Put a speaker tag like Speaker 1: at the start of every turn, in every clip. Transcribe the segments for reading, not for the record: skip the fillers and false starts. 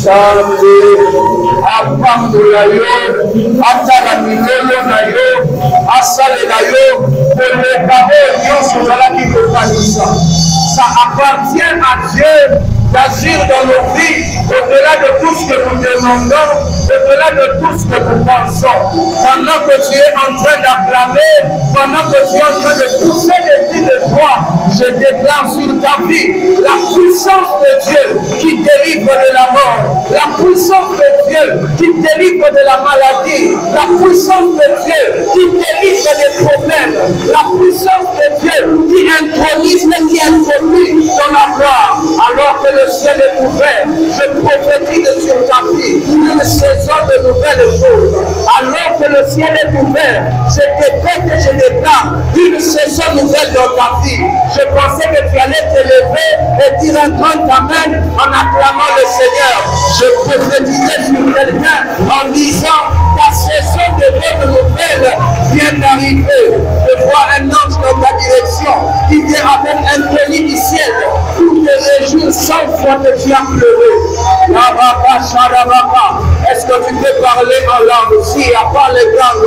Speaker 1: Nzambe apambola yo, atala milolo na yo, asalela yo, koleka oyo nyonso ozalaki kokanisa. Ça appartient à Dieu d'agir dans nos vies, au-delà de tout ce que nous demandons, au-delà de tout ce que nous pensons. Pendant que tu es en train d'acclamer, pendant que tu es en train de pousser des cris de joie, je déclare sur ta vie la puissance de Dieu qui délivre de la mort, la puissance de Dieu qui délivre de la maladie, la puissance de Dieu qui délivre des problèmes, la puissance de Dieu qui intronise et qui introduit dans la gloire. Alors que le ciel est ouvert, je prophétise sur ta vie une saison de nouvelles choses. Alors que le ciel est ouvert, je décrète et je déclare une saison nouvelle dans ta vie. Je pensais que tu allais te lever et dire un grand amen en acclamant le Seigneur. Je prophétisais sur quelqu'un en disant ta saison de bonnes nouvelles vient d'arriver. Je vois un ange dans ta direction qui vient avec un pays du ciel pour te réjouir 100 fois que tu as pleuré. Est-ce que tu peux parler en langue? Si, à part les grands,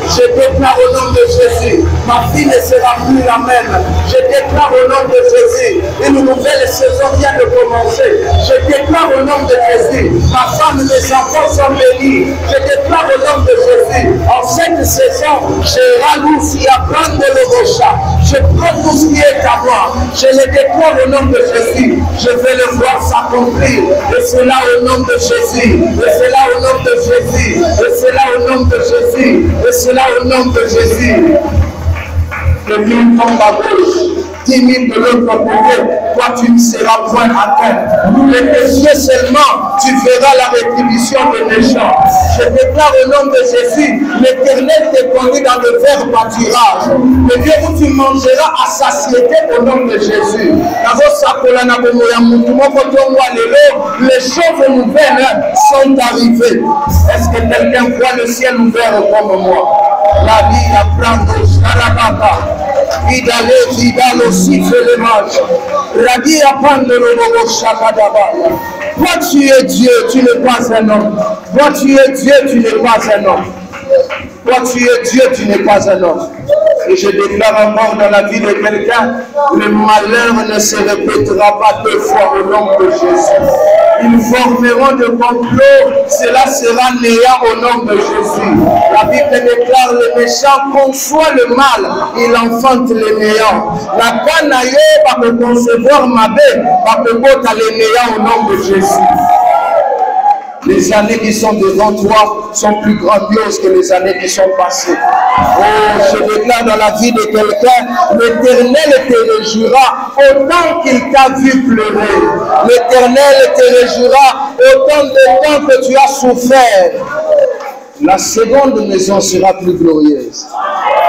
Speaker 1: je déclare au nom de Jésus, ma vie ne sera plus la même. Je déclare au nom de Jésus, une nouvelle saison vient de commencer. Je déclare au nom de Jésus, ma femme et mes enfants sont bénis. Je déclare au nom de Jésus, en cette saison, je rallouis à prendre le rocha. Je prends tout ce qui est à moi. Je le déclare au nom de Jésus. Je vais le voir s'accomplir. Et cela au nom de Jésus. Et cela au nom de Jésus. Et cela au nom de Jésus. Et cela au nom de Jésus. Le lion tombe à gauche. 10 000 de l'autre côté, toi tu ne seras point atteint. Les péchés seulement, tu verras la rétribution des méchants. Je déclare au nom de Jésus, l'Éternel te conduit dans le vert pâturage. Le lieu où tu mangeras à satiété au nom de Jésus. Les choses nouvelles sont arrivées. Est-ce que quelqu'un voit le ciel ouvert comme moi? La vie apprend au Sarabaka. Idale, Vidal aussi fait le match. Radi apprend le Robo Shakadabaya. Toi tu es Dieu, tu n'es pas un homme. Toi tu es Dieu, tu n'es pas un homme. Toi tu es Dieu, tu n'es pas un homme. Et je déclare encore dans la vie de quelqu'un, le malheur ne se répétera pas 2 fois au nom de Jésus. Ils formeront de complots, cela sera néant au nom de Jésus. La Bible déclare le méchant conçoit le mal, il enfante le néant. La canaille va me concevoir ma bête, va me botter le néant au nom de Jésus. Les années qui sont devant toi sont plus grandioses que les années qui sont passées. Oh, je déclare dans la vie de quelqu'un, l'Éternel te réjouira autant qu'il t'a vu pleurer. L'Éternel te réjouira autant de temps que tu as souffert. La seconde maison sera plus glorieuse.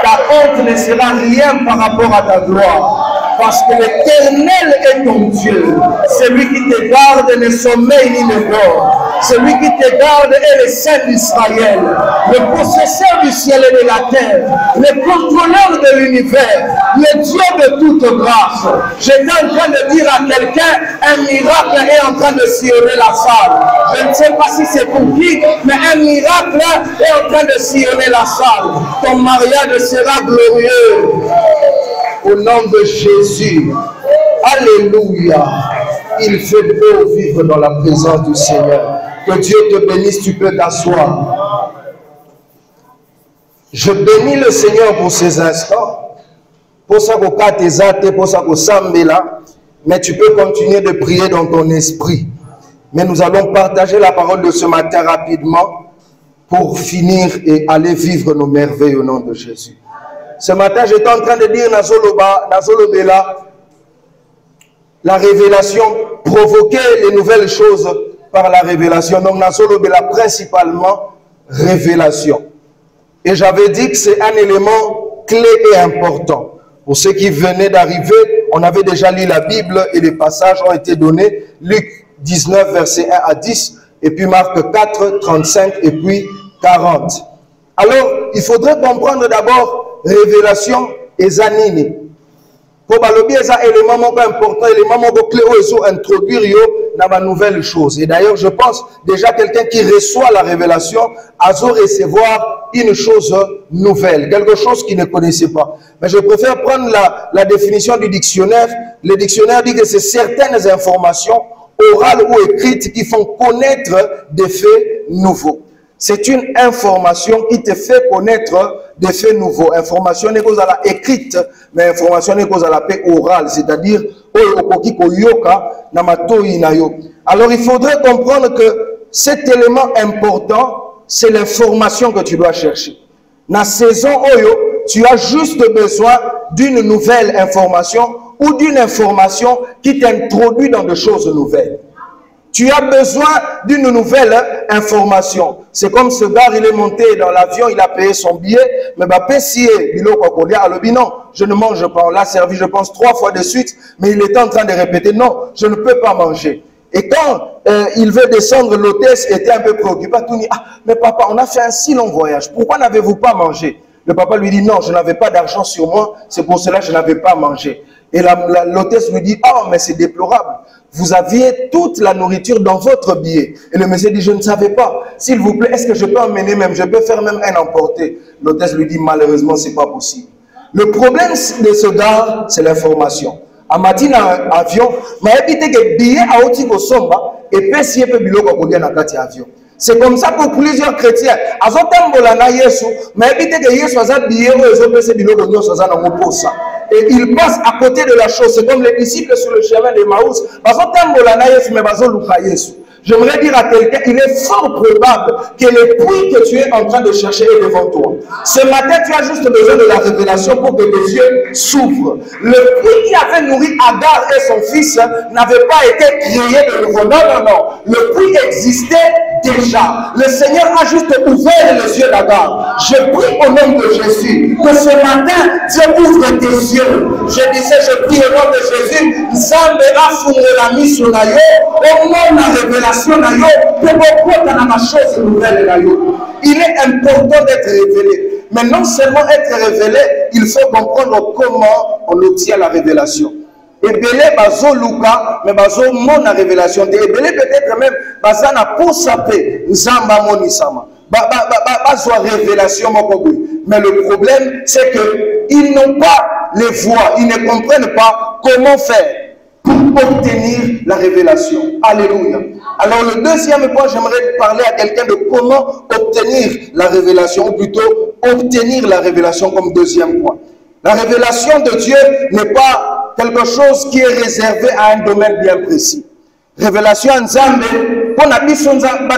Speaker 1: Ta honte ne sera rien par rapport à ta gloire. Parce que l'Éternel est ton Dieu. Celui qui te garde ne sommeille ni ne dort. Celui qui te garde est le Saint d'Israël, le possesseur du ciel et de la terre, le contrôleur de l'univers, le Dieu de toute grâce. J'étais en train de dire à quelqu'un, un miracle est en train de sillonner la salle. Je ne sais pas si c'est pour qui, mais un miracle est en train de sillonner la salle. Ton mariage sera glorieux. Au nom de Jésus. Alléluia. Il fait beau vivre dans la présence du Seigneur. Que Dieu te bénisse, tu peux t'asseoir. Je bénis le Seigneur pour ces instants. Pour ça qu'on cate tes athées, pour ça qu'on s'embella. Mais tu peux continuer de prier dans ton esprit. Mais nous allons partager la parole de ce matin rapidement pour finir et aller vivre nos merveilles au nom de Jésus. Ce matin, j'étais en train de dire Nazolobela, la révélation, provoquer les nouvelles choses par la révélation. Donc Nazolobela, principalement, révélation. Et j'avais dit que c'est un élément clé et important. Pour ceux qui venaient d'arriver, on avait déjà lu la Bible et les passages ont été donnés. Luc 19, verset 1 à 10, et puis Marc 4, 35, et puis 40. Alors, il faudrait comprendre d'abord révélation et zanini. Pour balobi eza élément important, élément clé où ils ont introduire yo
Speaker 2: dans ma nouvelle chose. Et d'ailleurs, je pense déjà quelqu'un qui reçoit la révélation, a recevoir une chose nouvelle, quelque chose qu'il ne connaissait pas. Mais je préfère prendre la définition du dictionnaire. Le dictionnaire dit que c'est certaines informations orales ou écrites qui font connaître des faits nouveaux. C'est une information qui te fait connaître des faits nouveaux. Information n'est pas à la écrite, mais information n'est pas à la paix orale, c'est-à-dire alors il faudrait comprendre que cet élément important, c'est l'information que tu dois chercher. Dans la saison Oyo, tu as juste besoin d'une nouvelle information ou d'une information qui t'introduit dans des choses nouvelles. Tu as besoin d'une nouvelle information. C'est comme ce gars, il est monté dans l'avion, il a payé son billet, mais non, je ne mange pas. On l'a servi, je pense, 3 fois de suite, mais il était en train de répéter, non, je ne peux pas manger. Et quand il veut descendre, l'hôtesse était un peu préoccupée. Tout dit, ah, mais papa, on a fait un si long voyage, pourquoi n'avez-vous pas mangé? Le papa lui dit, non, je n'avais pas d'argent sur moi, c'est pour cela que je n'avais pas mangé. Et l'hôtesse lui dit, oh, mais c'est déplorable. Vous aviez toute la nourriture dans votre billet. Et le monsieur dit, je ne savais pas. S'il vous plaît, est-ce que je peux emmener même, je peux faire même un emporté? L'hôtesse lui dit, malheureusement, ce n'est pas possible. Le problème de ce gars, c'est l'information. À matin dans l'avion, je vais éviter que le billet a aussi au somba et puis si peut biloko kodia na kati avion. C'est comme ça pour plusieurs chrétiens. Azotambola na Yesu, mais éviter que Yesu aza billet ou ezo pese biloko nyonso aza na moposa. Et il passe à côté de la chose. C'est comme les disciples sur le chemin de Maús. Azotambola na Yesu, mais bazo luka Yesu. J'aimerais dire à quelqu'un, il est fort probable que le puits que tu es en train de chercher est devant toi. Ce matin, tu as juste besoin de la révélation pour que tes yeux s'ouvrent. Le puits qui avait nourri Agar et son fils n'avait pas été créé de nouveau. Non, non, non. Le puits existait déjà. Le Seigneur a juste ouvert les yeux d'Agar. Je prie au nom de Jésus que ce matin, Dieu ouvre tes yeux. Je disais, je prie au nom de Jésus, Zambe a fourré la mission au nom de la révélation. Il est important d'être révélé. Mais non seulement être révélé, il faut comprendre comment on obtient la révélation. Et belé bazo luka, mais bazo mon la révélation. Et belé peut-être même bazana pour saper nzamba monisama. Bazo révélation mokobu. Mais le problème, c'est que ils n'ont pas les voies, ils ne comprennent pas comment faire pour obtenir la révélation. Alléluia. Alors le deuxième point, j'aimerais parler à quelqu'un de comment obtenir la révélation, ou plutôt obtenir la révélation comme deuxième point. La révélation de Dieu n'est pas quelque chose qui est réservé à un domaine bien précis. Révélation en Nzambe, pour la mission Nzambe,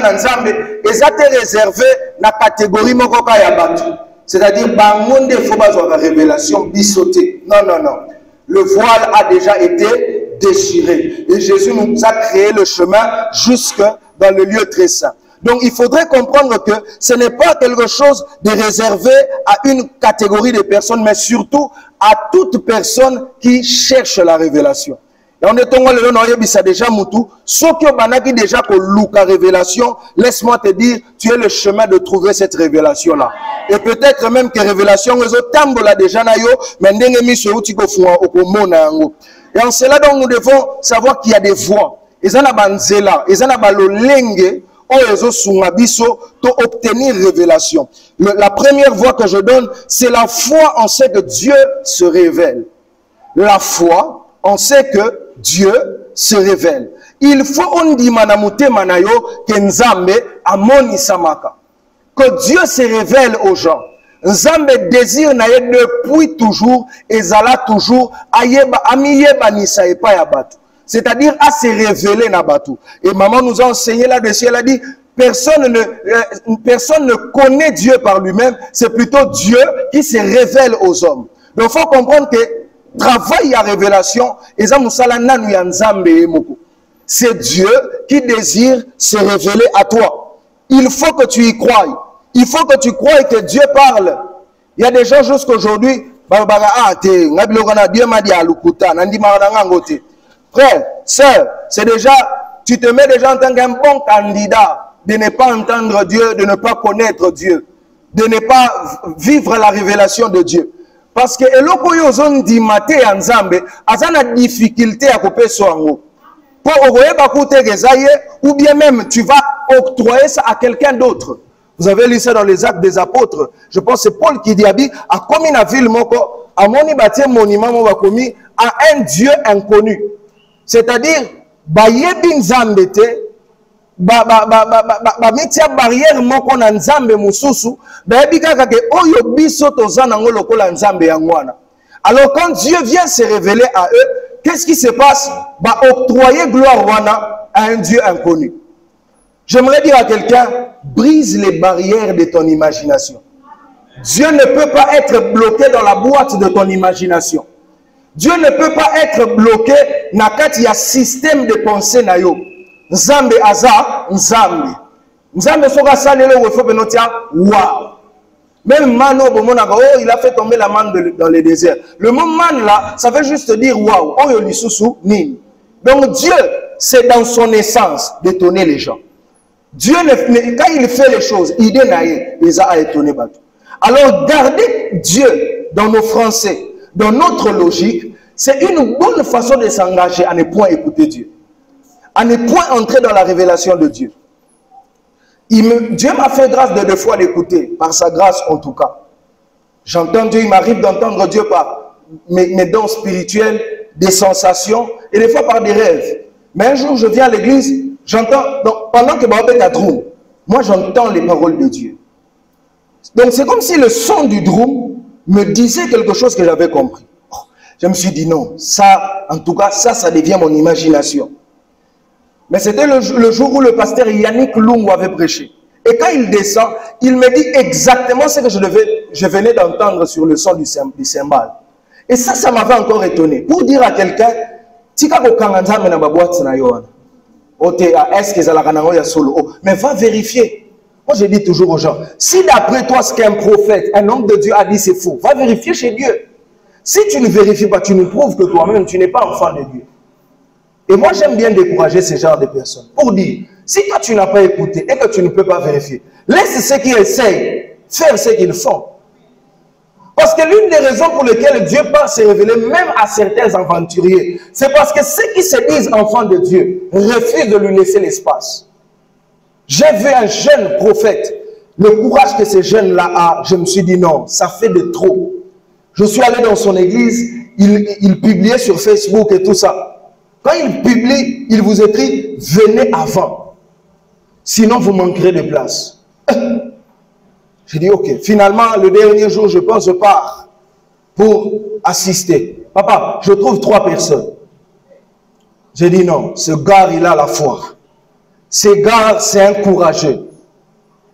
Speaker 2: est réservé à la catégorie Mokoka Yabatu. C'est-à-dire, il faut pas avoir la révélation bisautée. Non, non, non. Le voile a déjà été déchiré. Et Jésus nous a créé le chemin jusque dans le lieu très saint. Donc il faudrait comprendre que ce n'est pas quelque chose de réservé à une catégorie de personnes, mais surtout à toute personne qui cherche la révélation. Et on est tombé le nom de déjà Moutou. Ceux qui ont déjà pour la révélation, laisse-moi te dire, tu es le chemin de trouver cette révélation-là. Et peut-être même que révélation, les autres tambola déjà nayo, mais n'engemi se outi ko fwa okomona ngo. Et en cela, donc, nous devons savoir qu'il y a des voies. Ils en ont banzela, ils en ont lolenge, pour obtenir révélation. La première voie que je donne, c'est la foi, on sait que Dieu se révèle. La foi, on sait que Dieu se révèle. Il faut on dit manamute manayo kenzambe amoni samaka. Que Dieu se révèle aux gens. Nzambe désire naye depuis toujours et zala toujours ayeba amiyeba nisa epa ya batu. C'est-à-dire à se révéler na batu. Et maman nous a enseigné là-dessus, elle a dit personne ne connaît Dieu par lui-même, c'est plutôt Dieu qui se révèle aux hommes. Donc il faut comprendre que travail à révélation, c'est Dieu qui désire se révéler à toi. Il faut que tu y croies. Il faut que tu croies que Dieu parle. Il y a des gens jusqu'aujourd'hui, frère, sœur, c'est déjà, tu te mets déjà en tant qu'un bon candidat de ne pas entendre Dieu, de ne pas connaître Dieu, de ne pas vivre la révélation de Dieu. Parce que eloko yo zone di mate ya Nzambe, azana difficulté à couper son ango. pour ou bien même tu vas octroyer ça à quelqu'un d'autre. Vous avez lu ça dans les Actes des Apôtres. Je pense que c'est Paul qui dit a commis une ville moko a moni bâti monument mo commis à un Dieu inconnu. C'est-à-dire bayebi nzambe te mitia barrière moko na nzambe mususu bayebi kaka ke oyo biso toza nango lokola nzambe yangwana. Alors quand Dieu vient se révéler à eux, qu'est-ce qui se passe? Octroyer gloire wana à un Dieu inconnu. J'aimerais dire à quelqu'un, brise les barrières de ton imagination. Dieu ne peut pas être bloqué dans la boîte de ton imagination. Dieu ne peut pas être bloqué dans le système de pensée na yo. Nzambe aza, nzambe. Nzambe soka salele ou faut benotia, waouh. Même mano, il a fait tomber la manne dans le désert. Le mot manne là, ça veut juste dire waouh. Donc Dieu, c'est dans son essence d'étonner les gens. Dieu, quand il fait les choses, il les a étonnés. Alors garder Dieu dans nos français, dans notre logique, c'est une bonne façon de s'engager à ne point écouter Dieu. À ne point entrer dans la révélation de Dieu. Dieu m'a fait grâce de 2 fois d'écouter, par sa grâce en tout cas. J'entends Dieu, il m'arrive d'entendre Dieu par mes dons spirituels, des sensations, et des fois par des rêves. Mais un jour, je viens à l'église, j'entends, pendant que moi j'entends les paroles de Dieu. Donc c'est comme si le son du drum me disait quelque chose que j'avais compris. Je me suis dit non, ça, en tout cas, ça devient mon imagination. Mais c'était le jour où le pasteur Yannick Lungu avait prêché. Et quand il descend, il me dit exactement ce que je venais d'entendre sur le son du cymbale. Et ça m'avait encore étonné. Pour dire à quelqu'un, mais va vérifier. Moi je dis toujours aux gens, si d'après toi ce qu'un prophète, un homme de Dieu a dit c'est faux, va vérifier chez Dieu. Si tu ne vérifies pas, tu nous prouves que toi-même tu n'es pas enfant de Dieu. Et moi, j'aime bien décourager ce genre de personnes. Pour dire, si toi, tu n'as pas écouté et que tu ne peux pas vérifier, laisse ceux qui essayent faire ce qu'ils font. Parce que l'une des raisons pour lesquelles Dieu peut se révéler même à certains aventuriers, c'est parce que ceux qui se disent enfants de Dieu refusent de lui laisser l'espace. J'ai vu un jeune prophète, le courage que ce jeune-là a, je me suis dit non, ça fait de trop. Je suis allé dans son église, il publiait sur Facebook et tout ça. Quand il publie, il vous écrit « Venez avant, sinon vous manquerez de place. » J'ai dit « Ok, finalement, le dernier jour, je pense, je pars pour assister. Papa, je trouve 3 personnes. » J'ai dit « Non, ce gars, il a la foi. Ce gars, c'est un courageux. »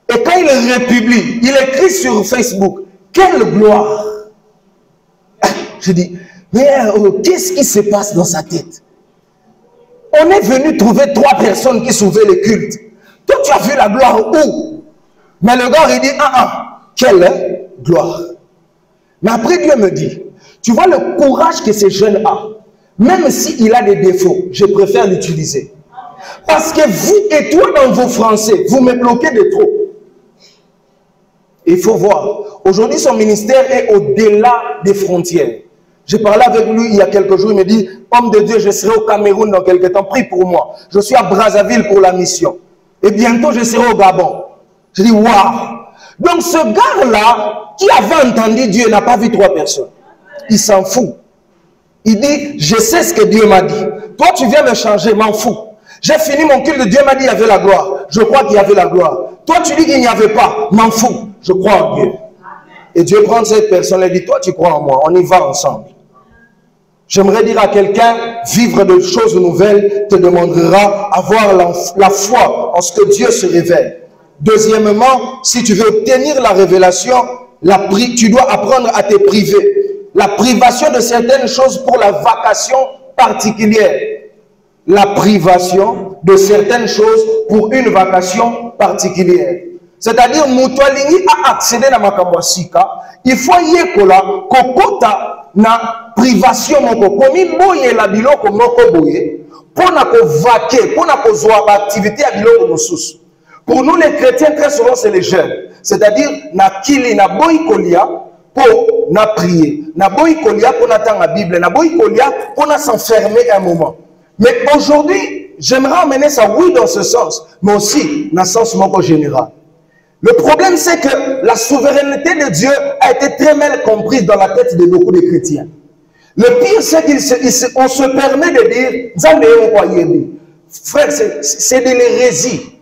Speaker 2: Et quand il republie, il écrit sur Facebook « Quelle gloire !» J'ai dit « Mais qu'est-ce qui se passe dans sa tête ?» On est venu trouver 3 personnes qui sauvaient le culte. Toi, tu as vu la gloire où? Mais le gars, il dit, quelle gloire. Mais après, Dieu me dit, tu vois le courage que ce jeune a, même s'il a des défauts, je préfère l'utiliser. Parce que vous et toi, dans vos français, vous me bloquez de trop. Il faut voir. Aujourd'hui, son ministère est au-delà des frontières. J'ai parlé avec lui il y a quelques jours, il me dit, homme de Dieu, je serai au Cameroun dans quelques temps, prie pour moi. Je suis à Brazzaville pour la mission. Et bientôt, je serai au Gabon. Je dis, waouh! Donc ce gars-là, qui avait entendu Dieu, n'a pas vu 3 personnes. Il s'en fout. Il dit, je sais ce que Dieu m'a dit. Toi, tu viens me changer, m'en fous. J'ai fini mon culte, Dieu m'a dit qu'il y avait la gloire. Je crois qu'il y avait la gloire. Toi, tu dis qu'il n'y avait pas, m'en fous. Je crois en Dieu. Et Dieu prend cette personne et dit, toi, tu crois en moi, on y va ensemble. J'aimerais dire à quelqu'un, vivre de choses nouvelles te demandera avoir la foi en ce que Dieu se révèle. Deuxièmement, si tu veux obtenir la révélation, tu dois apprendre à te priver. La privation de certaines choses pour la vacation particulière. La privation de certaines choses pour une vacation particulière. C'est-à-dire, Moutoualini a accédé à Makambouasika, il faut y kola kokota na privation moko komi boye la biloko moko boye pona ko vaquer pona ko zwa activité à biloko mosusu. Pour nous les chrétiens très souvent c'est les jeunes, c'est-à-dire na kili na boy kolia pour na prier, na boy kolia pour na tanga Bible, na boy kolia pour na s'enfermer un moment. Mais aujourd'hui j'aimerais amener ça, oui, dans ce sens, mais aussi dans le sens moins général. Le problème, c'est que la souveraineté de Dieu a été très mal comprise dans la tête de beaucoup de chrétiens. Le pire, c'est qu'on se permet de dire, frère, c'est de l'hérésie.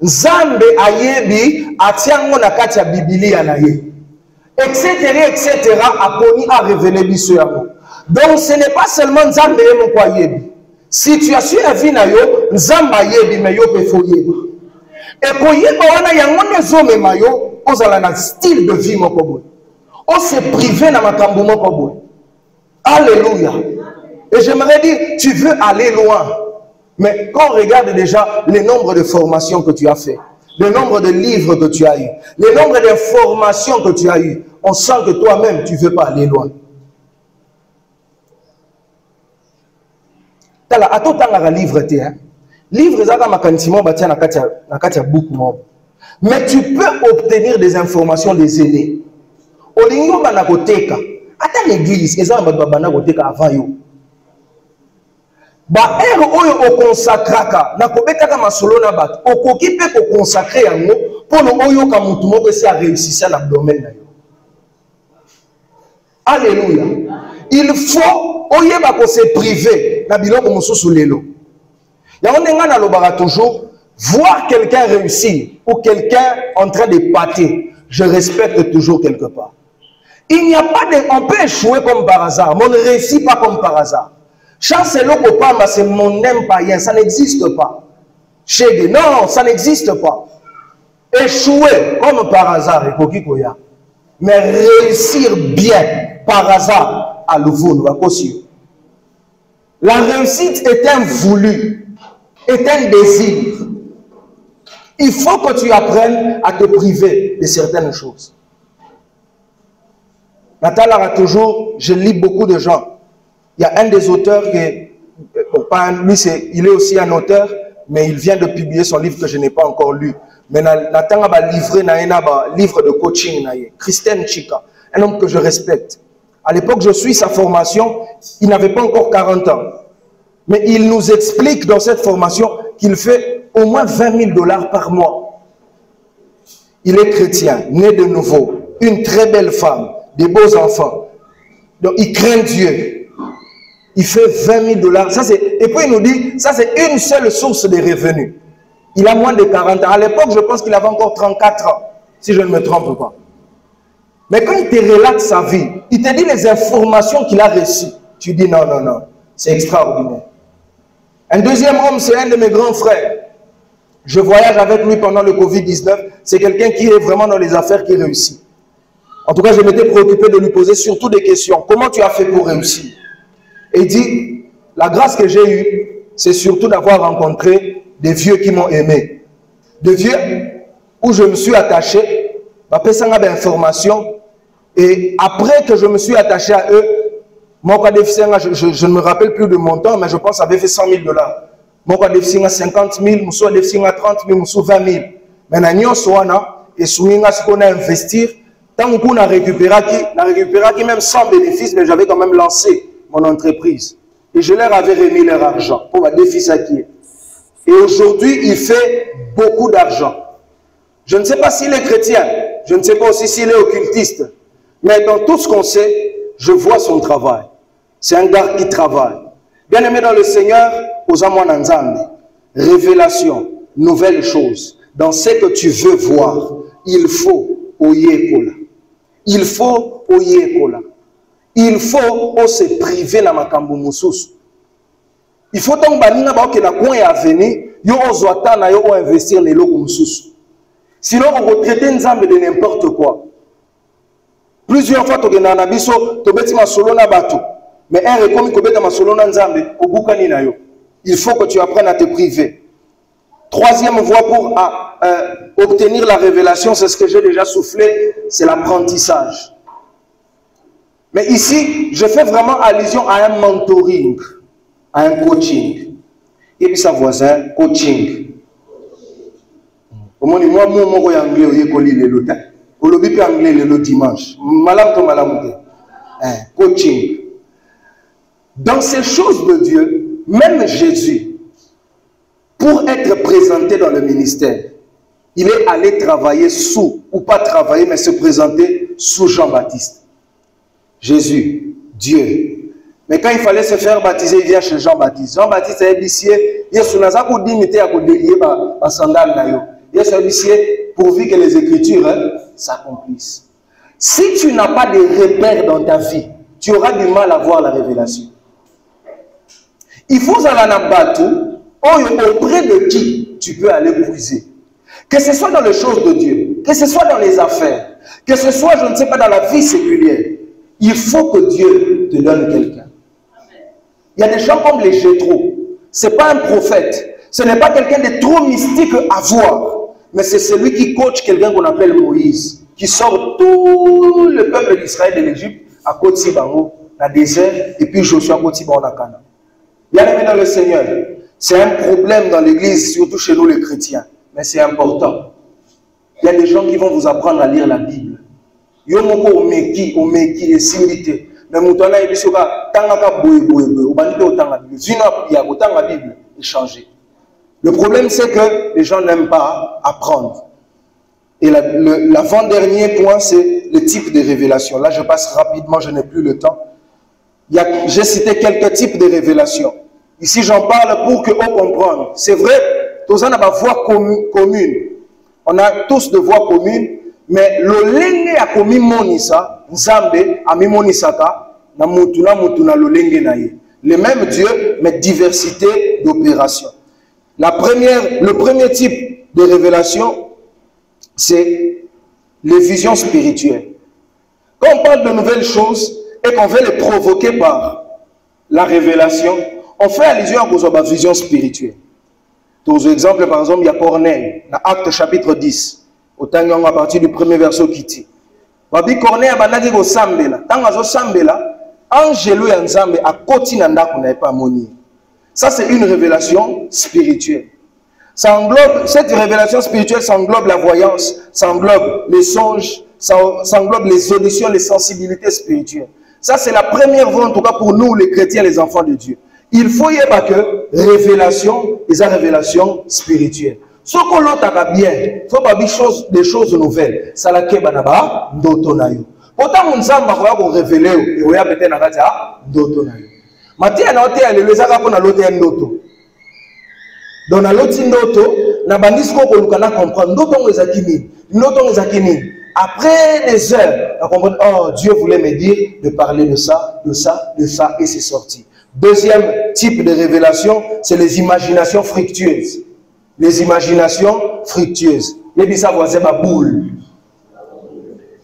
Speaker 2: Nzambe ayebi atiango na kati ya Biblia na ye. Etc. Aponi a révélé biso yango. Donc ce n'est pas seulement Nzambe yemo ayebi. Si tu as su la vie na yo, Nzambe ayebi me yo pe fo yeba. Et ko yeba wana yango nezo me mayo, ozala na style de vie moko boy. On se privé na makambo moko boy. Alléluia. Et j'aimerais dire, tu veux aller loin. Mais quand on regarde déjà le nombre de formations que tu as fait, le nombre de livres que tu as eu, le nombre d'informations que tu as eu, on sent que toi-même, tu ne veux pas aller loin. Tala, à tout temps, on a livre, livre, c'est un book. Mais tu peux obtenir des informations des aînés. Au lingo banakoteka, attends l'église, ils ont banakoteka avant yo. Ba ero oyo o consacraka na kobetaka masolo na bato okoki pe ko consacrer yango pono oyo ka mutu moko esi a réussir na domaine na yo. Alléluia. Il faut oyeba ko se priver na biloko mosusu lelo. Yango ndenga na lobaka toujours voir quelqu'un réussir ou quelqu'un en train de pâter, je respecte toujours quelque part. Il n'y a pas de on peut échouer comme par hasard, mais on ne réussit pas comme par hasard. Chance l'opopama, c'est mon aime païen, ça n'existe pas. Chez non, ça n'existe pas. Échouer comme par hasard, mais réussir bien par hasard, à nouveau, nous va possible. La réussite est un voulu, est un désir. Il faut que tu apprennes à te priver de certaines choses. Nathalie a toujours, je lis beaucoup de gens. Il y a un des auteurs qui, lui, il est aussi un auteur, mais il vient de publier son livre que je n'ai pas encore lu. Mais Nathan a livré un livre de coaching, Christian Chika, un homme que je respecte. À l'époque, je suis sa formation, il n'avait pas encore 40 ans. Mais il nous explique dans cette formation qu'il fait au moins 20 000 $ par mois. Il est chrétien, né de nouveau, une très belle femme, des beaux enfants. Donc il craint Dieu. Il fait 20 000 $. Et puis il nous dit, ça c'est une seule source de revenus. Il a moins de 40 ans. À l'époque, je pense qu'il avait encore 34 ans, si je ne me trompe pas. Mais quand il te relate sa vie, il te dit les informations qu'il a reçues. Tu dis non, non, non, c'est extraordinaire. Un deuxième homme, c'est un de mes grands frères. Je voyage avec lui pendant le Covid-19. C'est quelqu'un qui est vraiment dans les affaires, qui réussit. En tout cas, je m'étais préoccupé de lui poser surtout des questions. Comment tu as fait pour réussir? Et il dit, la grâce que j'ai eue, c'est surtout d'avoir rencontré des vieux qui m'ont aimé. Des vieux où je me suis attaché, information, et après que je me suis attaché à eux, je ne me rappelle plus de mon temps, mais je pense que ça avait fait 100 000 $. Mon cas de 50 000, mon soit de 30 000, mon soit 20 000. Mais nous avons investir, tant qu'on a récupéré même sans bénéfice, mais j'avais quand même lancé mon entreprise. Et je leur avais remis leur argent pour ma défi acquis. Et aujourd'hui, il fait beaucoup d'argent. Je ne sais pas s'il est chrétien, je ne sais pas aussi s'il est occultiste, mais dans tout ce qu'on sait, je vois son travail. C'est un gars qui travaille. Bien aimé dans le Seigneur, aux amours Nzambe, révélation, nouvelle chose. Dans ce que tu veux voir, il faut oyekola. Il faut oyekola. Il faut se priver na makambo mususu. Il faut donc baninga ba ke na coin ya venir, yo ozwata na yo o investir les loko mususu. Sinon on retraiter Nzambe de n'importe quoi. Plusieurs fois to gena na biso to beti masolo na bato. Mais un rekomi ko beta masolo na Nzambe obukani na yo. Il faut que tu apprennes à te priver. Troisième voie pour obtenir la révélation, c'est ce que j'ai déjà soufflé, c'est l'apprentissage. Mais ici, je fais vraiment allusion à un mentoring, à un coaching. Et puis sa voisin, coaching. Moi, je suis anglais le dimanche. Coaching. Dans ces choses de Dieu, même Jésus, pour être présenté dans le ministère, il est allé travailler sous, ou pas travailler, mais se présenter sous Jean-Baptiste. Jésus, Dieu. Mais quand il fallait se faire baptiser, il vient chez Jean-Baptiste. Jean-Baptiste est lycée, il est à dignité à délier à sandal. Il est lycée pourvu que les Écritures s'accomplissent. Si tu n'as pas de repères dans ta vie, tu auras du mal à voir la révélation. Il faut auprès de qui tu peux aller puiser. Que ce soit dans les choses de Dieu, que ce soit dans les affaires, que ce soit, je ne sais pas, dans la vie séculière, il faut que Dieu te donne quelqu'un. Il y a des gens comme les Jétro. Ce n'est pas un prophète. Ce n'est pas quelqu'un de trop mystique à voir. Mais c'est celui qui coach quelqu'un qu'on appelle Moïse, qui sort tout le peuple d'Israël de l'Égypte à Kotibango, dans le désert, et puis Joshua à Kotibango dans Canaan. Bien aimé dans le Seigneur, c'est un problème dans l'église, surtout chez nous les chrétiens. Mais c'est important. Il y a des gens qui vont vous apprendre à lire la Bible. Il y a des gens qui sont similité. Mais moutana et bisoka tangaka boye ou bandite otanga Bible. Vino ya otanga Bible est changé. Le problème c'est que les gens n'aiment pas apprendre. Et l'avant-dernier point c'est le type de révélation. Là je passe rapidement, je n'ai plus le temps. J'ai cité quelques types de révélations. Ici j'en parle pour que on comprenne. C'est vrai, tous on a ma voix commune. On a tous de voix communes. Mais le lenge a commis monisa, Nzambe a mis monisaka, na mutuna le lenge na ye. Le même Dieu, mais diversité d'opérations. Le premier type de révélation, c'est les visions spirituelles. Quand on parle de nouvelles choses et qu'on veut les provoquer par la révélation, on fait allusion à la vision spirituelle. Tous exemples, par exemple, il y a Corneille, dans Acte chapitre 10. À partir du premier verset qui dit Babi Corneille a bandaki ko sambela tanga zo sambela angelo ya nzambe a koti na ndako na pas moni. Ça c'est une révélation spirituelle. Ça englobe, cette révélation spirituelle, ça englobe la voyance, ça englobe les songes, ça englobe les auditions, les sensibilités spirituelles. Ça c'est la première voie en tout cas pour nous les chrétiens, les enfants de Dieu. Il faut y avoir que révélation et sa révélation spirituelle. Ce qu'on l'entend bien, il faut pas des choses nouvelles. Ça la keba naba ndoto na yo. Pourtant on nzamba ko ya révéler et oya peut-être na kati ya ndoto na yo. Matia na ote aleleza ka pona lote ya ndoto. Dans la loti ndoto na bandisiko ko lukana comprendre ndoto ngeza kini. Ndoto ngeza kini. Après des heures, on comprend oh Dieu voulait me dire de parler de ça, de ça, de ça et c'est sorti. Deuxième type de révélation, c'est les imaginations fructueuses. Les imaginations fructueuses. Les bisa voisins ma boule.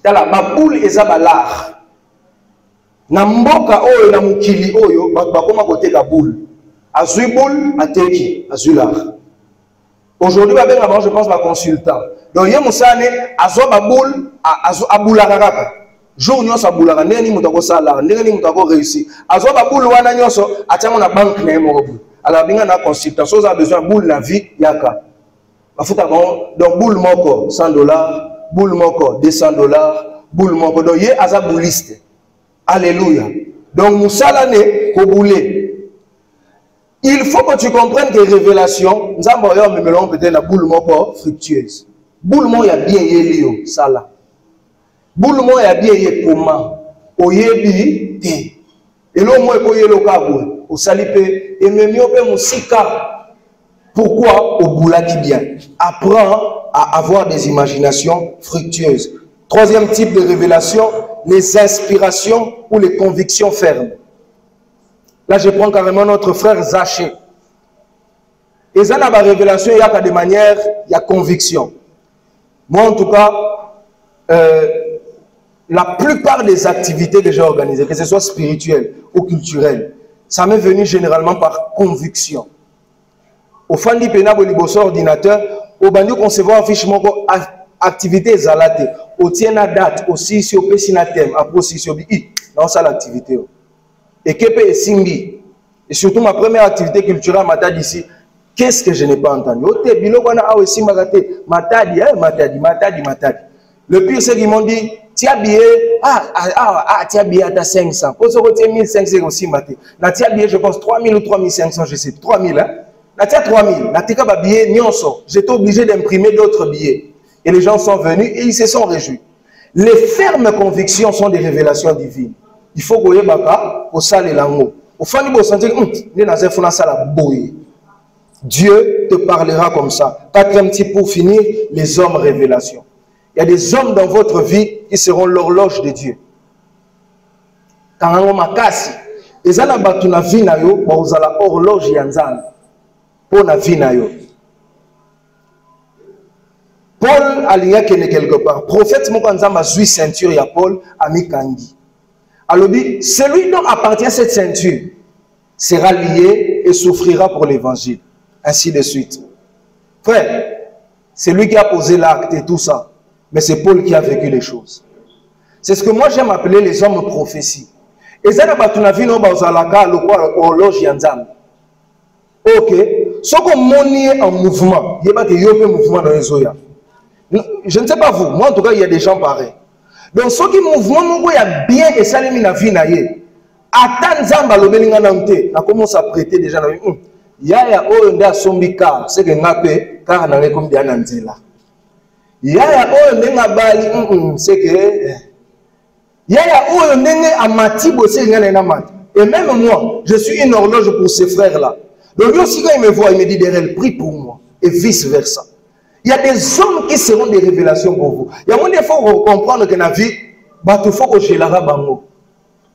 Speaker 2: Ma boule est à l'art. Na mboka oyo na mukili oyo bakoma kote ka boule. Azui boule ateki azui l'art. Aujourd'hui je pense ma consultant. Donc yé musane azo ba boule azo abula kaka. Jour nyonso abula ndeni mutako sala ndeni mutako réussir. Azo ba boule wana nyonso atiamo na banque na mo. Alors, bien na consultation, vous avez besoin de boule la vie, yaka. Donc, boule moko, $100, boule moko, $200, boule moko. Donc, yé aza bouliste. Alléluia. Donc, moussalane, ko boule. Il faut que tu comprennes que révélation, nous avons me mélange peut-être la boule moko fructueuse. Boule moko, ya bien yé lio, ça là. Boule moko, ya bien yé comment. Oyebi, te. Et l'homme est yé lo kabou. Au salipé et même musika. Pourquoi au boula qui bien? Apprends à avoir des imaginations fructueuses. Troisième type de révélation, les inspirations ou les convictions fermes. Là, je prends carrément notre frère Zaché. Et ça, la révélation, il y a de manière, il y a conviction. Moi, en tout cas, la plupart des activités que j'ai organisées, que ce soit spirituelles ou culturelles, ça m'est venu généralement par conviction. Au fin du pénal, au ordinateur, au bandu concevoir un fiche moko activité zalate. Au tien à date, aussi si au pessinatem, à procession dans ça l'activité. Et que peut singi. Et surtout ma première activité culturelle, matadi ici. Qu'est-ce que je n'ai pas entendu? Ote bilo wana a aussi magate matadi, matadi. Le pire c'est qu'ils m'ont dit. Tia billet, tia billet à 500. Pour ce que 1500 aussi maté. Na tia billet, je pense 3000 ou 3500, je sais. 3000, hein. Natia 3000, Natika ba billet nyonso. J'étais obligé d'imprimer d'autres billets. Et les gens sont venus et ils se sont réjouis. Les fermes convictions sont des révélations divines. Il faut que baka au sale et l'amour. Au fond du sentir Dieu te parlera comme ça. Quatrième type pour finir, les hommes révélations. Il y a des hommes dans votre vie qui seront l'horloge de Dieu. Quand on m'a cassé, les gens qui ont vie na yo, ils ont l'horloge yanzan pour la vie na yo. Paul a lié quelque part. Prophète Mokanza m'a joué ceinture ya Paul ami Kangi. Alors celui dont appartient cette ceinture sera lié et souffrira pour l'évangile. Ainsi de suite. Frère, c'est lui qui a posé l'acte et tout ça. Mais c'est Paul qui a vécu les choses. C'est ce que moi j'aime appeler les hommes prophéties. Et ça n'a pas tout la vie, non, horloge yanzam. Ok. Ce qu'on monnaie en mouvement, il n'y a pas de mouvement dans les zoya. Je ne sais pas vous, moi en tout cas, il y a des gens pareils. Donc, ce qui mouvement, il y a bien et ça, il y a vie. Attends, Zamba, le Belinganaute, on commence à prêter déjà. Il y a un sombika, c'est que nape, car on a comme bien anzela. Il y a un bali, c'est que. Il y a un amati, c'est que. Et même moi, je suis une horloge pour ces frères-là. Donc, aussi, quand ils me voient, ils me disent derrière, prie pour moi. Et vice-versa. Il y a des hommes qui seront des révélations pour vous. Il y a moins il faut comprendre que la vie, il faut que je la bango.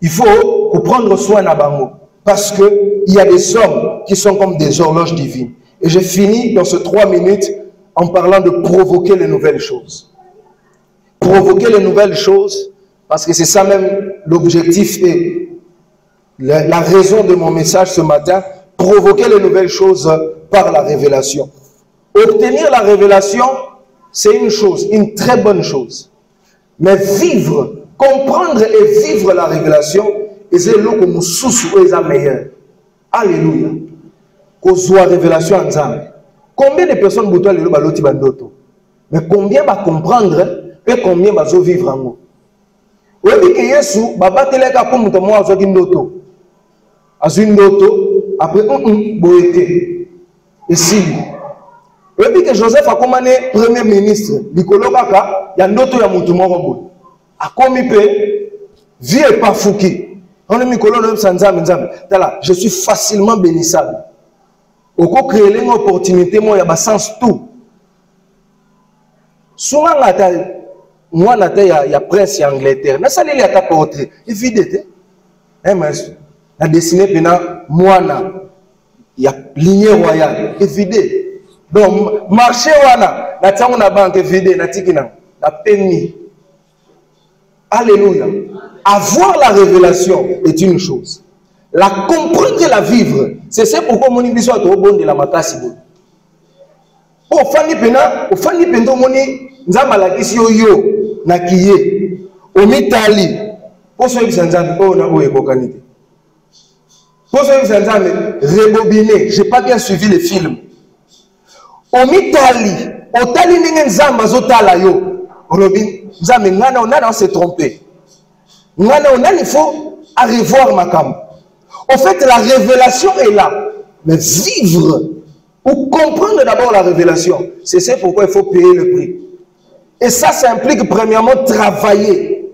Speaker 2: Il faut prendre soin de bango. Parce qu'il y a des hommes qui sont comme des horloges divines. Et je finis dans ces 3 minutes en parlant de provoquer les nouvelles choses. Provoquer les nouvelles choses, parce que c'est ça même l'objectif et la raison de mon message ce matin. Provoquer les nouvelles choses par la révélation. Obtenir la révélation, c'est une chose, une très bonne chose. Mais vivre, comprendre et vivre la révélation, c'est là que nous sommes meilleurs. Alléluia. Qu'on soit révélation en Zambie. Combien de personnes vous le baloti bandoto? Mais combien va comprendre et combien va vivre en nous? Oui, que Yesu, baba teleka comme moi azoki ndoto. Azu ndoto après boete. Et si oui, que Joseph a commandé premier ministre, Nicolo Baka, il y a un autre qui a commis vie et pas fouki. On est Nicolo je suis facilement bénissable. Au cas créer une opportunité, moi, il y a sens tout. Souvent, moi, il y a presse en Angleterre. Mais ça, il y a ta portrait. Il est vide. Il a dessiné moi, il y a lignée royale. Il est vide. Donc, marché wana, na tango na banque vide, na tikina, na penny. Alléluia. Avoir la révélation est une chose. La comprendre et la vivre, c'est pourquoi mon ibiso a trop bon de la makasi. Au fani pena moni, nzamba la kisi yo, na kiye, au mitali, pour ceux qui s'en ont, oh na oye kokanite. Pour ceux qui s'en ont, rebobiné, j'ai pas bien suivi les films. Au mitali, au tali ninge nzamba zotala yo, Robin, nzambe ngana on s'est trompé. Ngana il faut à revoir ma cam. En fait, la révélation est là, mais vivre ou comprendre d'abord la révélation, c'est pourquoi il faut payer le prix. Et ça implique premièrement travailler,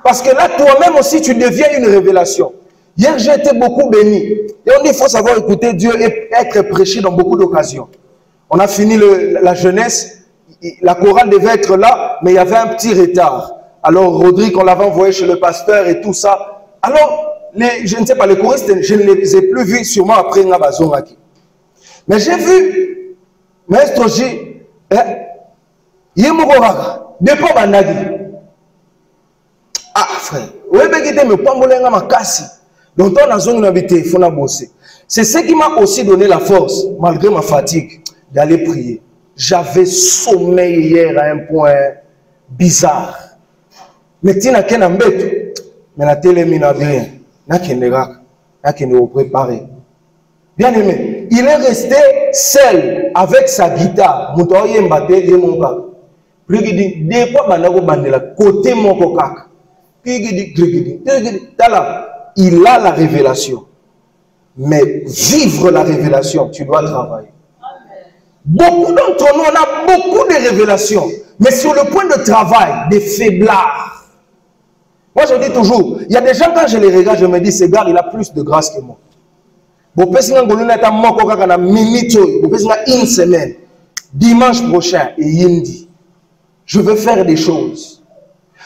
Speaker 2: parce que là toi-même aussi tu deviens une révélation. Hier j'ai été beaucoup béni, et on dit il faut savoir écouter Dieu et être prêché dans beaucoup d'occasions. On a fini la jeunesse, la chorale devait être là, mais il y avait un petit retard. Alors Rodrigue, on l'avait envoyé chez le pasteur et tout ça. Alors, je ne sais pas, les choristes, je ne les ai plus vus sûrement après Ngabazongaki. Mais j'ai vu, Maître J, Yemugoraka, depuis Bandagi. Ah frère, Webegite me pambolenga makasi. Donc on a zone habité, il faut la bosser. C'est ce qui m'a aussi donné la force, malgré ma fatigue, d'aller prier. J'avais sommeil hier à un point bizarre. Mais tu n'as qu'un embête. Mais la télé n'a rien. N'a qu'un préparé. Bien aimé, il est resté seul avec sa guitare. Puis il dit, des fois, côté mon il a la révélation. Mais vivre la révélation, tu dois travailler. Beaucoup d'entre nous, on a beaucoup de révélations. Mais sur le point de travail, des faiblards. Moi, je dis toujours, il y a des gens, quand je les regarde, je me dis, ce gars, il a plus de grâce que moi. Une semaine, dimanche prochain, et Yindi, je veux faire des choses.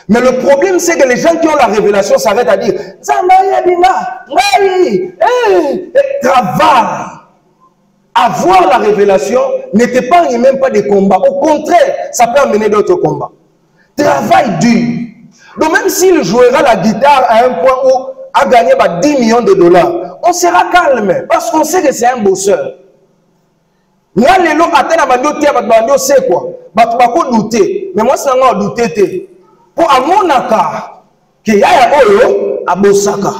Speaker 2: Mais le problème, c'est que les gens qui ont la révélation s'arrêtent à dire, travail. Avoir la révélation n'était pas même pas des combats. Au contraire, ça peut amener d'autres combats. Travail dur. Donc même s'il jouera la guitare à un point où a gagné 10 millions de dollars, on sera calme parce qu'on sait que c'est un bosseur. Moi, les gens attendent c'est quoi? Douter. Mais moi, c'est un douter. Pour amonaka, qu'il y a un bosaka.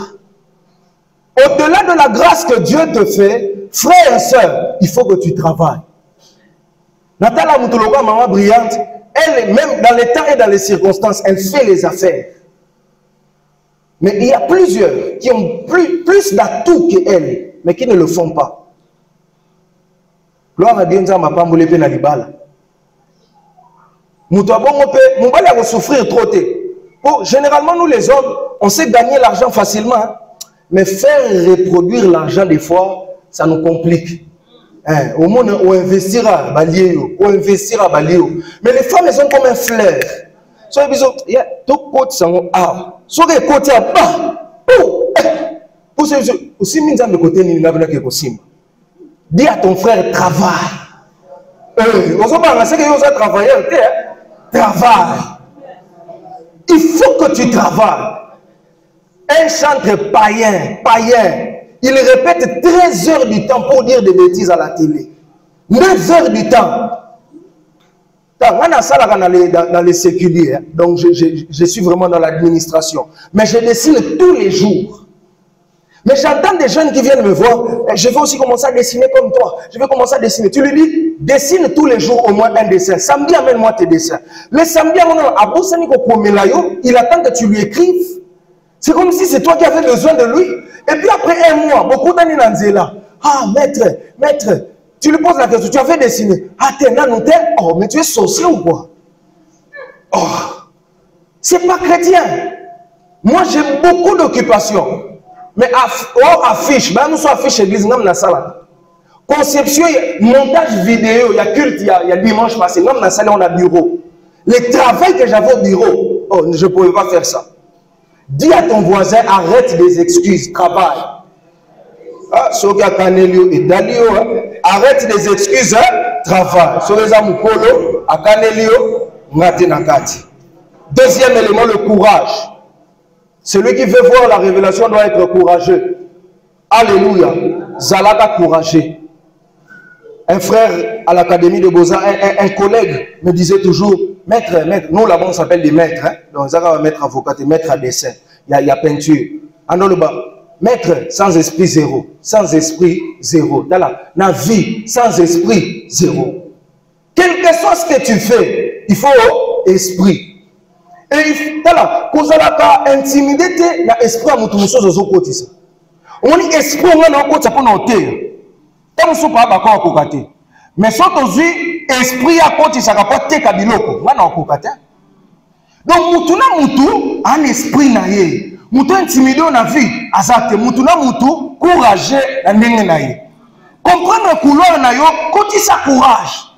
Speaker 2: Au-delà de la grâce que Dieu te fait, frère et soeur, il faut que tu travailles. Nathalie Moutologa, maman brillante, elle, même dans les temps et dans les circonstances, elle fait les affaires. Mais il y a plusieurs qui ont plus d'atouts qu'elle, mais qui ne le font pas. Gloire à Dieu, nous avons pas moulé na libala. Moubali va souffrir trop. Généralement, nous les hommes, on sait gagner l'argent facilement. Hein? Mais faire reproduire l'argent des fois, ça nous complique. Hein? Au monde, on investira à Balio, on investira à Balio. Mais les femmes, elles sont comme un flair. So, il y a tout côté, ça a. Sur les côtés, pour ceux aussi, mis de côté, il n'y a pas de possible. Dis à ton frère, travaille. On se parle, c'est que vous avez travaillé, travaille. Il faut que tu travailles. Un chanteur païen, il répète 13 heures du temps pour dire des bêtises à la télé. 9 heures du temps. Dans les séculiers, donc je suis vraiment dans l'administration. Mais je dessine tous les jours. Mais j'entends des jeunes qui viennent me voir. Je vais aussi commencer à dessiner comme toi. Je vais commencer à dessiner. Tu lui dis, dessine tous les jours au moins un dessin. Samedi, amène-moi tes dessins. Le samedi, il attend que tu lui écrives. C'est comme si c'est toi qui avais besoin de lui. Et puis après un mois, beaucoup d'années dans Zéla. Ah, maître, tu lui poses la question, tu as fait dessiner. Ah, t'es là, oh, mais tu es sorcier ou quoi? Oh, c'est pas chrétien. Moi, j'ai beaucoup d'occupations. Mais affiche, nous sommes affiches église, nous sommes dans la salle. Conception, montage vidéo, il y a culte, il y a dimanche passé, nous sommes dans la salle, on a bureau. Le travail que j'avais au bureau, oh, je ne pouvais pas faire ça. Dis à ton voisin, arrête des excuses, travaille. Ah, arrête des excuses, travaille. Deuxième élément, le courage. Celui qui veut voir la révélation doit être courageux. Alléluia. Zalaka courageux. Un frère à l'académie de Beaux-Arts, un collègue me disait toujours, maître, nous là-bas on s'appelle des maîtres. Hein? Donc ça va maître avocat et maître à dessin. Il y a peinture. Maître sans esprit zéro. Sans esprit zéro. La vie sans esprit zéro. Quel que soit ce que tu fais, il faut esprit. Et voilà, quand on a intimidé l'esprit à mon chose aux autres. On dit esprit, on a un côté pour nous terre. Comme on ne pas d'accord à côté. Mais si on dit esprit à côté, ça va pas te kabiloko. On a un côté. Donc, moutou a un esprit naïe. Moutou intimidé on a vie. Azate, moutou courageux à n'engue naïe. Comprendre le couleur naïe, quand il sa courage.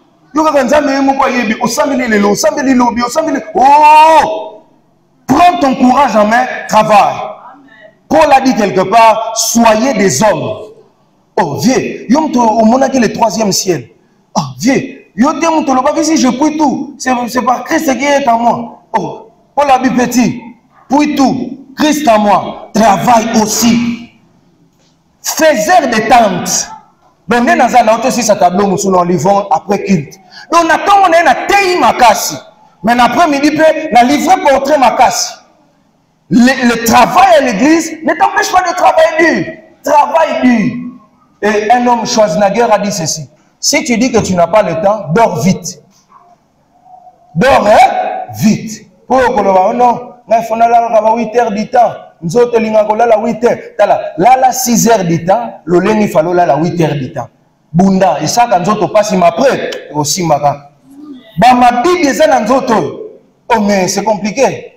Speaker 2: Oh! Prends ton courage en main, travaille. Paul a dit quelque part, soyez des hommes. Oh, vieux, au monde qui est le troisième ciel. Oh, vieux, si je puis tout, c'est par Christ qui est en moi. Oh, Paul a dit petit, puis tout, Christ en moi, travaille aussi. Faiseur de tentes. Donc, nous avons aussi ce tableau, nous sommes livrons après culte. Donc, on a un téi makasi. Mais l'après-midi, on a livré portrait makasi. Le travail à l'église ne t'empêche pas de travailler dur. Travaille dur. Et un homme, Schwarzenegger, a dit ceci. Si tu dis que tu n'as pas le temps, dors vite. Dors vite. Pour que non, il faut aller à 8 heures du temps. nous autres, nous avons 8 heures. Là, 6 heures du temps, le lendemain, il faut là 8 heures du temps. Bunda, et ça, quand nous autres passons après, aussi, maka. Bah, ma Bible, c'est dans nous autres. Oh, mais c'est compliqué.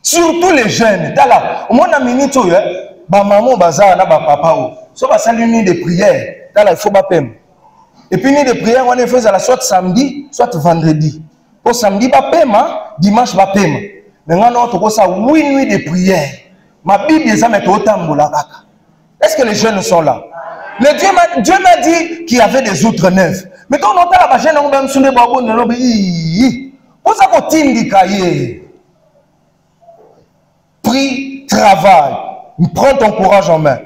Speaker 2: Surtout les jeunes. Au moins, on a minute, bah, maman, bazar, na, bah, papa, so, bah, ça, l'une de prière. Il faut pas payer. Et puis, une de prière, on est fait soit samedi, soit vendredi. Pour samedi, pas paiement, dimanche, pas paiement. Maintenant, on a ça 8 nuits de prière. Ma Bible, ça met autant de la kaka. Est-ce que les jeunes sont là? Dieu m'a dit qu'il y avait des outres neufs. Mais quand on entend la jeune, on va me soulever, on va me prie, travail, prends ton courage en main.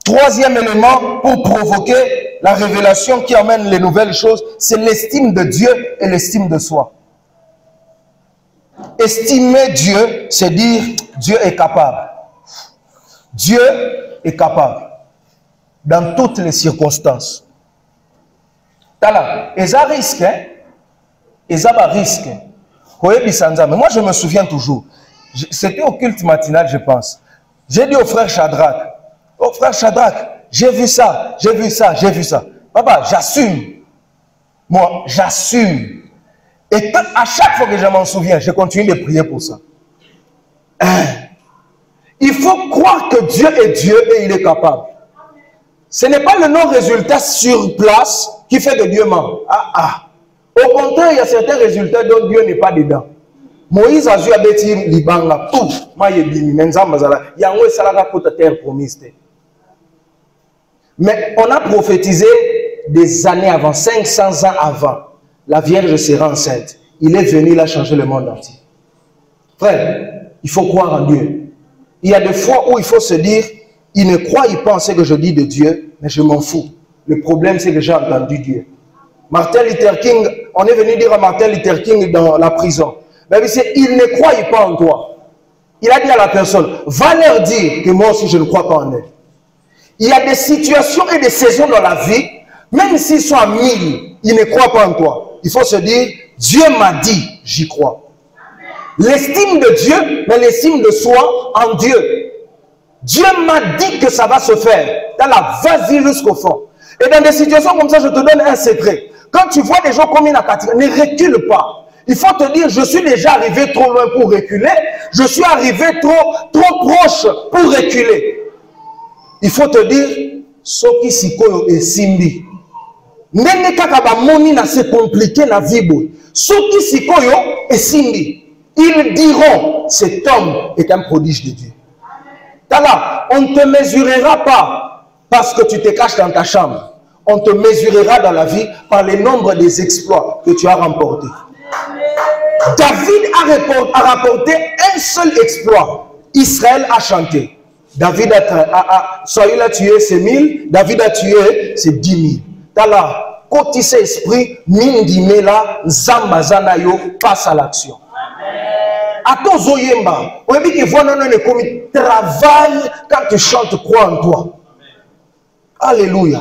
Speaker 2: Troisième élément pour provoquer la révélation qui amène les nouvelles choses, c'est l'estime de Dieu et l'estime de soi. Estimer Dieu, c'est dire Dieu est capable. Dieu est capable. Dans toutes les circonstances. Tala, et ça risque, et ça va risque. Mais moi je me souviens toujours, c'était au culte matinal, je pense. J'ai dit au frère Shadrach, oh frère Shadrach, j'ai vu ça, j'ai vu ça, j'ai vu ça. Papa, j'assume. Moi, j'assume. Et à chaque fois que je m'en souviens, je continue de prier pour ça. Il faut croire que Dieu est Dieu et il est capable. Ce n'est pas le non-résultat sur place qui fait que Dieu ment. Au contraire, il y a certains résultats dont Dieu n'est pas dedans. Moïse a vu Abeti Libanga, tout. Mais on a prophétisé des années avant, 500 ans avant. La Vierge sera enceinte. Il est venu, il a changé le monde entier. Frère, il faut croire en Dieu. Il y a des fois où il faut se dire, il ne croit pas en ce que je dis de Dieu, mais je m'en fous. Le problème, c'est que j'ai entendu Dieu. Martin Luther King, on est venu dire à Martin Luther King dans la prison, mais il ne croit pas en toi. Il a dit à la personne, va leur dire que moi aussi je ne crois pas en elle. Il y a des situations et des saisons dans la vie, même s'ils sont à 1000, ils ne croient pas en toi. Il faut se dire, Dieu m'a dit, j'y crois. L'estime de Dieu, mais l'estime de soi en Dieu. Dieu m'a dit que ça va se faire. Vas-y jusqu'au fond. Et dans des situations comme ça, je te donne un secret. Quand tu vois des gens comme une acatique, ne recule pas. Il faut te dire, je suis déjà arrivé trop loin pour reculer. Je suis arrivé trop proche pour reculer. Il faut te dire, Soki Sikoyo et Simbi. Nene kakaba moni na se compliqué na vibo. Soki Sikoyo et Simbi. Ils diront, cet homme est un prodige de Dieu. Tala, on ne te mesurera pas parce que tu te caches dans ta chambre. On te mesurera dans la vie par le nombre des exploits que tu as remportés. David a rapporté un seul exploit. Israël a chanté. David Saül a tué ses 1000, David a tué ses 10 000. Tala, côté esprit, Mindimela, Zambazanayo, passe à l'action. Attends, Zoyemba, on dit que voilà, travail quand tu chantes, crois en toi. Alléluia.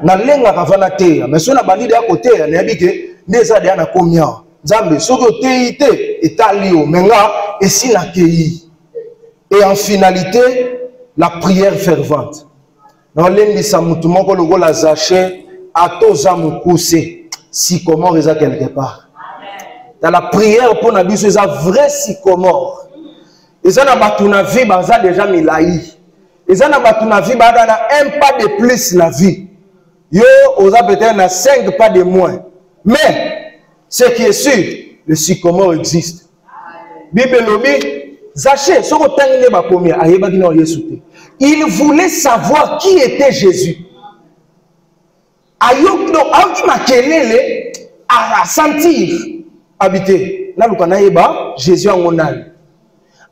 Speaker 2: Na lenga kavana teya, mais si on a bandit à côté, on a dit que des années à combien. Zambe, ce que tu es talio, menga, et si la kei. Et en finalité, la prière fervente. Dans l'un sa moutoumon, quand le gars l'a zaché, à tous amoukousé, si comment reza quelque part. Dans la prière pour Nabi, c'est un vrai sycomore. Et ça n'a pas tout na vie, ça déjà milaï. Et ça n'a pas tout na vie, ça a un pas de plus la vie. Yo, on a peut-être 5 pas de moins. Mais, ce qui est sûr, le sycomore existe. Bible lobi, Zaché, ce qu'on t'a dit, il voulait savoir qui était Jésus. Ayok do, ayok makelele, à sentir. Habité. Là, Jésus en monal.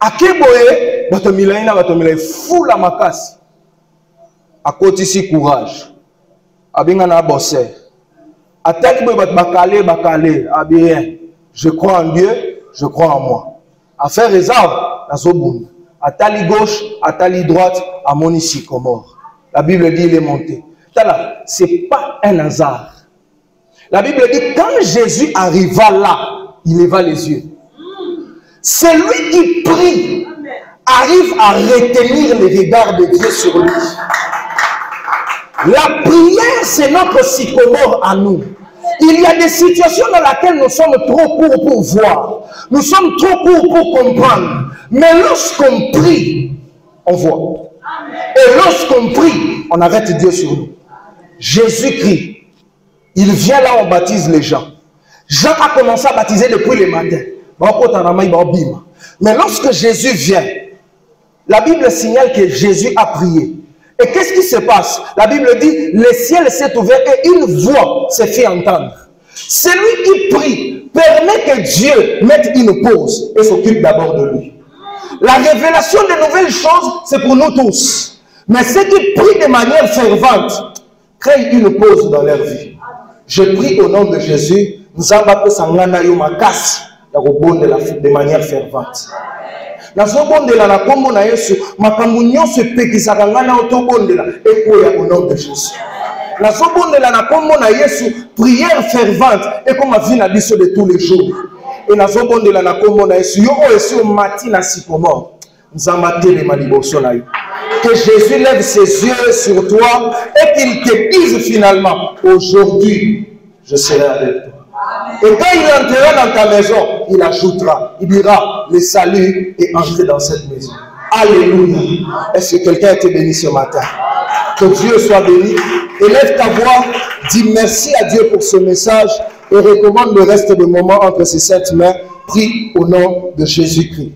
Speaker 2: A Keboye, Batomilaïna, Batomilaï, fou la macasse. À côté ici, courage. Abingana bossé. A Tekbo, Bakale, Abien. Je crois en Dieu, je crois en moi. À faire réserve, à Zoboum. À tali gauche, à tali droite, à mon ici, Comore. La Bible dit, il est monté. Ce n'est pas un hasard. La Bible dit, quand Jésus arriva là, il leva les yeux. C'est lui qui prie arrive à retenir le regard de Dieu sur lui. La prière, c'est notre sycomore à nous. Il y a des situations dans lesquelles nous sommes trop courts pour voir. Nous sommes trop courts pour comprendre. Mais lorsqu'on prie, on voit. Et lorsqu'on prie, on arrête Dieu sur nous. Jésus-Christ, il vient là, on baptise les gens. Jean a commencé à baptiser depuis le matin. Mais lorsque Jésus vient, la Bible signale que Jésus a prié. Et qu'est-ce qui se passe? La Bible dit, le ciel s'est ouvert et une voix s'est fait entendre. Celui qui prie permet que Dieu mette une pause et s'occupe d'abord de lui. La révélation de nouvelles choses, c'est pour nous tous. Mais ceux qui prient de manière fervente créent une pause dans leur vie. Je prie au nom de Jésus, nous avons de manière fervente. Nazobondela na kombo na Yesu makambo nyonso epekisaka nga na otobondela ekoya au nom de Jésus. Nazobondela na kombo na Yesu prière fervente ekoma vie na biso de tous les jours. Et nazobondela na kombo na Yesu yo esi o mati na sycomore nzamba telema liboso na yo. Que Jésus lève ses yeux sur toi et qu'il te dise finalement, aujourd'hui je serai avec toi. Et quand il entrera dans ta maison, il ajoutera, il dira, le salut est entré dans cette maison. Alléluia. Est-ce que quelqu'un a été béni ce matin? Que Dieu soit béni. Élève ta voix, dis merci à Dieu pour ce message et recommande le reste du moment entre ses saintes mains. Prie au nom de Jésus-Christ.